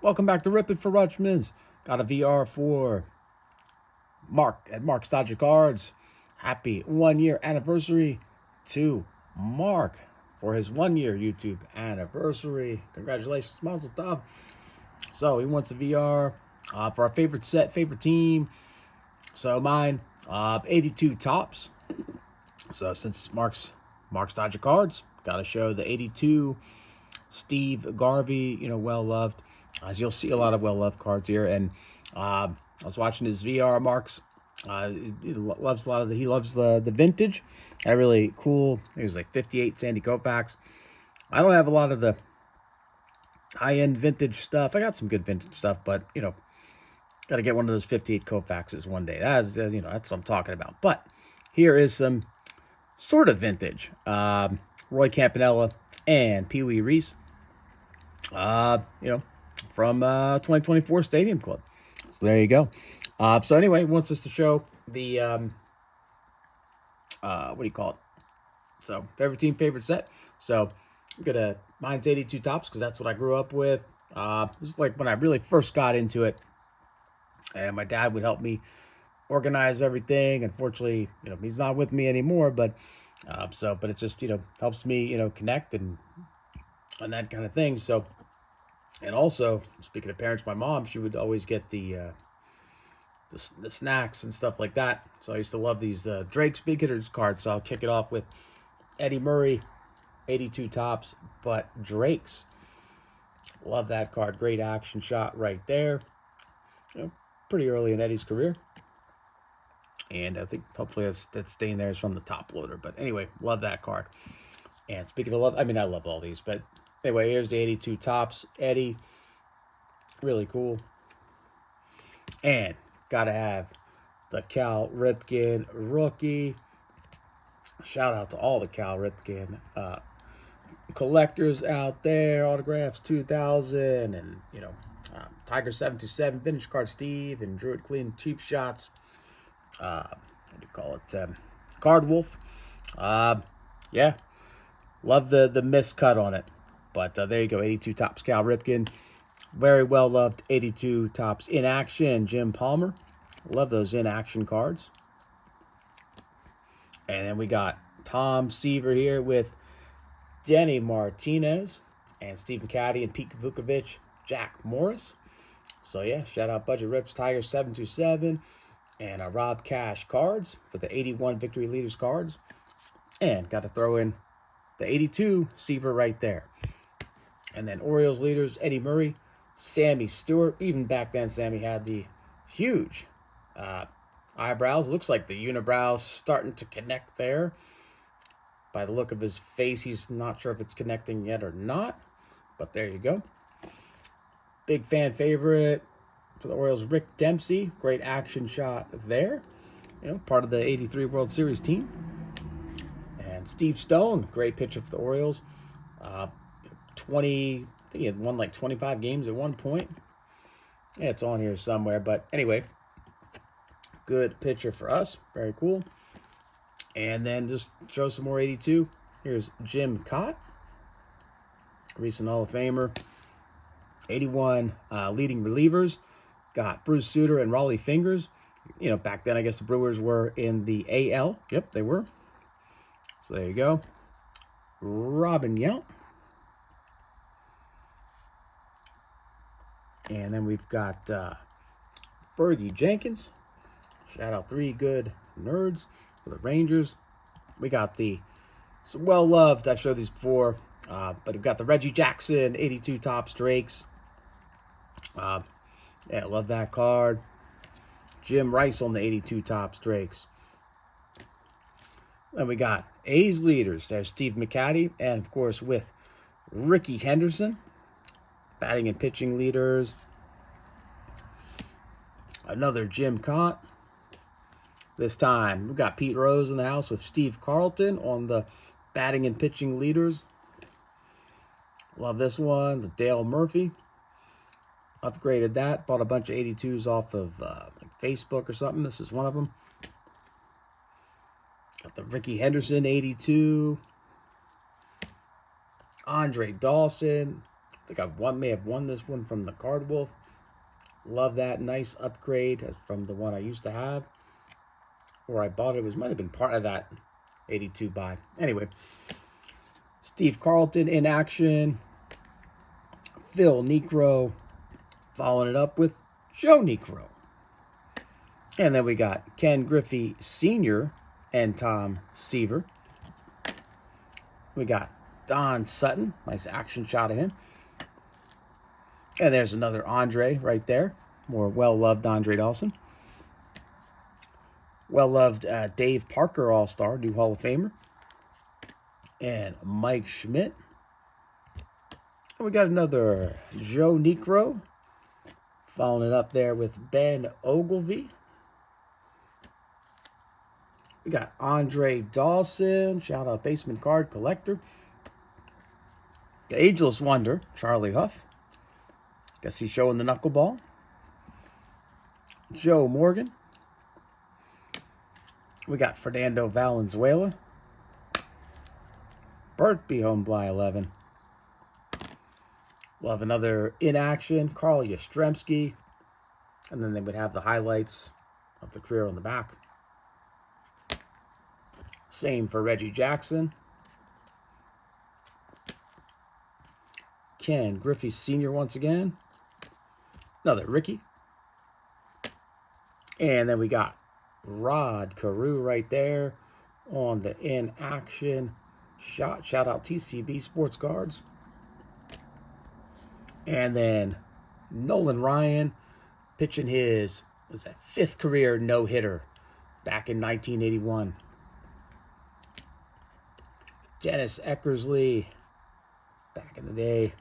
Welcome back to Ripken for Rutschman's. Got a VR for Mark at Mark's Dodger Cards. Happy 1 year anniversary to Mark for his 1 year YouTube anniversary. Congratulations, Mazel Tov. So he wants a VR for our favorite set, favorite team. So mine, 82 tops. So since Mark's Dodger Cards, got to show the 82 Steve Garvey, well loved. As you'll see, a lot of well loved cards here. And I was watching his VR. Mark's he loves a lot of he loves the vintage. That really cool. It was like 58 Sandy Koufax. I don't have a lot of the high end vintage stuff. I got some good vintage stuff, but got to get one of those 58 Koufaxes one day. That's what I'm talking about. But here is some sort of vintage. Roy Campanella and Pee Wee Reese. From 2024 Stadium Club. So there you go. So anyway, wants us to show the what do you call it? So favorite team, favorite set. So I'm gonna mine's 82 tops because that's what I grew up with. This is like when I really first got into it, and my dad would help me organize everything. Unfortunately, he's not with me anymore, but but it just helps me connect and that kind of thing. So. And also, speaking of parents, my mom, she would always get the snacks and stuff like that. So I used to love these Drake's Big Hitters cards. So I'll kick it off with Eddie Murray, 82 tops, but Drake's. Love that card. Great action shot right there. Pretty early in Eddie's career. And I think hopefully that's staying there is from the top loader. But anyway, love that card. And speaking of love, I love all these, but anyway, here's the 82 tops. Eddie, really cool. And gotta have the Cal Ripken rookie. Shout out to all the Cal Ripken collectors out there. Autographs 2000 and Tiger 727 vintage card Steve and Druid Clean cheap shots. What do you call it? Card Wolf. Yeah, love the miscut on it. But there you go, 82 tops, Cal Ripken. Very well loved 82 tops in action, Jim Palmer. Love those in action cards. And then we got Tom Seaver here with Denny Martinez and Stephen Caddy and Pete Vukovic, Jack Morris. So yeah, shout out Budget Rips, Tiger 727 and Rob Cash cards for the 81 Victory Leaders cards. And got to throw in the 82 Seaver right there. And then Orioles leaders, Eddie Murray, Sammy Stewart. Even back then, Sammy had the huge eyebrows. Looks like the unibrows starting to connect there. By the look of his face, he's not sure if it's connecting yet or not. But there you go. Big fan favorite for the Orioles, Rick Dempsey. Great action shot there. Part of the 83 World Series team. And Steve Stone, great pitcher for the Orioles. I think he had won like 25 games at one point. Yeah, it's on here somewhere. But anyway, good pitcher for us. Very cool. And then just show some more 82. Here's Jim Kaat, recent Hall of Famer. 81 leading relievers. Got Bruce Sutter and Raleigh Fingers. Back then I guess the Brewers were in the AL. Yep, they were. So there you go. Robin Yount. And then we've got Fergie Jenkins. Shout out 3 good nerds for the Rangers. We got some well-loved, I've showed these before, but we've got the Reggie Jackson 82 tops Drakes. Yeah, love that card. Jim Rice on the 82 tops Drakes. Then we got A's leaders. There's Steve McCaddy, and of course with Ricky Henderson. Batting and pitching leaders. Another Jim Kaat. This time, we've got Pete Rose in the house with Steve Carlton on the batting and pitching leaders. Love this one. The Dale Murphy. Upgraded that. Bought a bunch of 82s off of Facebook or something. This is one of them. Got the Ricky Henderson 82. Andre Dawson. think may have won this one from the Card Wolf. Love that. Nice upgrade from the one I used to have. Or I bought it. Might have been part of that 82 buy. Anyway, Steve Carlton in action. Phil Niekro following it up with Joe Niekro. And then we got Ken Griffey Sr. and Tom Seaver. We got Don Sutton. Nice action shot of him. And there's another Andre right there. More well-loved Andre Dawson. Well-loved Dave Parker, All-Star, new Hall of Famer. And Mike Schmidt. And we got another Joe Niekro. Following it up there with Ben Ogilvy. We got Andre Dawson. Shout out Basement Card Collector. The Ageless Wonder, Charlie Huff. Guess he's showing the knuckleball. Joe Morgan. We got Fernando Valenzuela. Burt B. Homebly 11. We'll have another in action, Carl Yastrzemski. And then they would have the highlights of the career on the back. Same for Reggie Jackson. Ken Griffey Sr. once again. Another Ricky. And then we got Rod Carew right there on the in action shot. Shout out TCB Sports Cards. And then Nolan Ryan pitching his, fifth career no-hitter back in 1981. Dennis Eckersley, back in the day.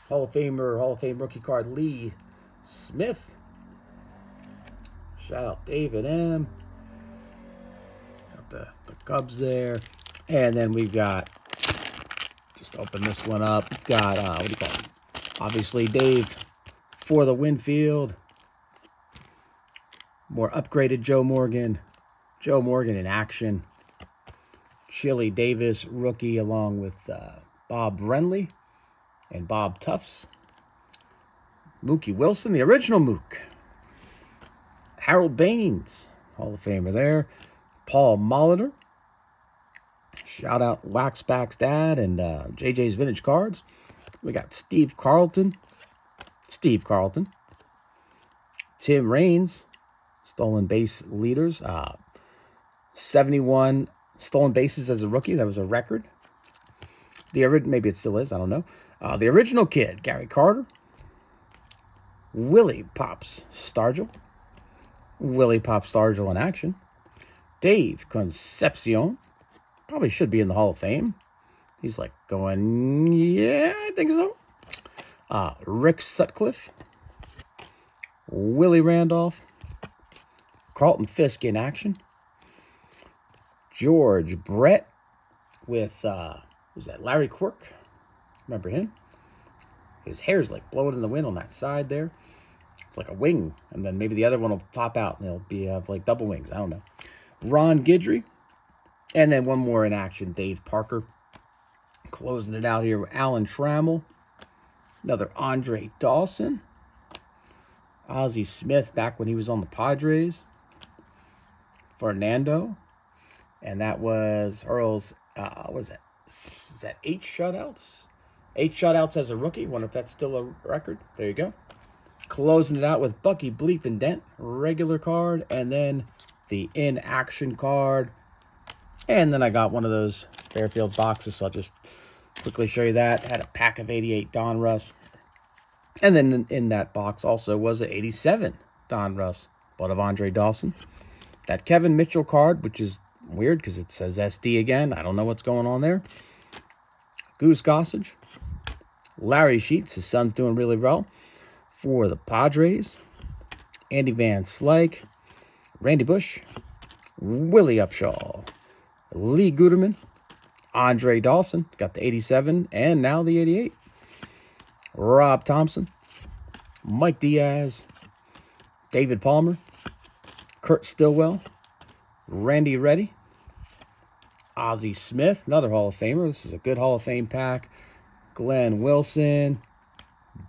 Hall of Fame rookie card Lee Smith. Shout out David M. Got the Cubs there. And then we've got, just open this one up. We've got, what do you call it? Obviously Dave for the Winfield. More upgraded Joe Morgan. Joe Morgan in action. Chili Davis, rookie, along with Bob Renly and Bob Tufts. Mookie Wilson, the original Mook. Harold Baines, Hall of Famer there. Paul Molitor. Shout out Waxback's dad and JJ's Vintage Cards. We got Steve Carlton. Tim Raines, stolen base leaders. 71 stolen bases as a rookie. That was a record. Maybe it still is. I don't know. The original kid, Gary Carter. Willie Pops Stargell. In action. Dave Concepcion. Probably should be in the Hall of Fame. He's like going, yeah, I think so. Rick Sutcliffe. Willie Randolph. Carlton Fisk in action. George Brett with, was that Larry Quirk? Remember him? His hair's like blowing in the wind on that side there. It's like a wing, and then maybe the other one will pop out, and it'll have like double wings. I don't know. Ron Guidry. And then one more in action, Dave Parker. Closing it out here with Alan Trammell. Another Andre Dawson. Ozzie Smith back when he was on the Padres. Fernando. And that was Earl's, is that 8 shutouts? 8 shutouts as a rookie. Wonder if that's still a record. There you go. Closing it out with Bucky Bleep and Dent. Regular card. And then the in-action card. And then I got one of those Fairfield boxes, so I'll just quickly show you that. Had a pack of 88 Donruss. And then in that box also was an 87 Donruss, but of Andre Dawson. That Kevin Mitchell card, which is weird because it says SD again. I don't know what's going on there. Goose Gossage. Larry Sheets, his son's doing really well for the Padres. Andy Van Slyke. Randy Bush. Willie Upshaw. Lee Guterman. Andre Dawson. Got the 87 and now the 88. Rob Thompson. Mike Diaz. David Palmer. Kurt Stillwell. Randy Reddy. Ozzie Smith, another Hall of Famer. This is a good Hall of Fame pack. Glenn Wilson,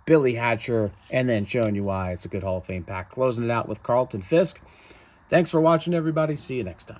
Billy Hatcher, and then showing you why it's a good Hall of Fame pack. Closing it out with Carlton Fisk. Thanks for watching, everybody. See you next time.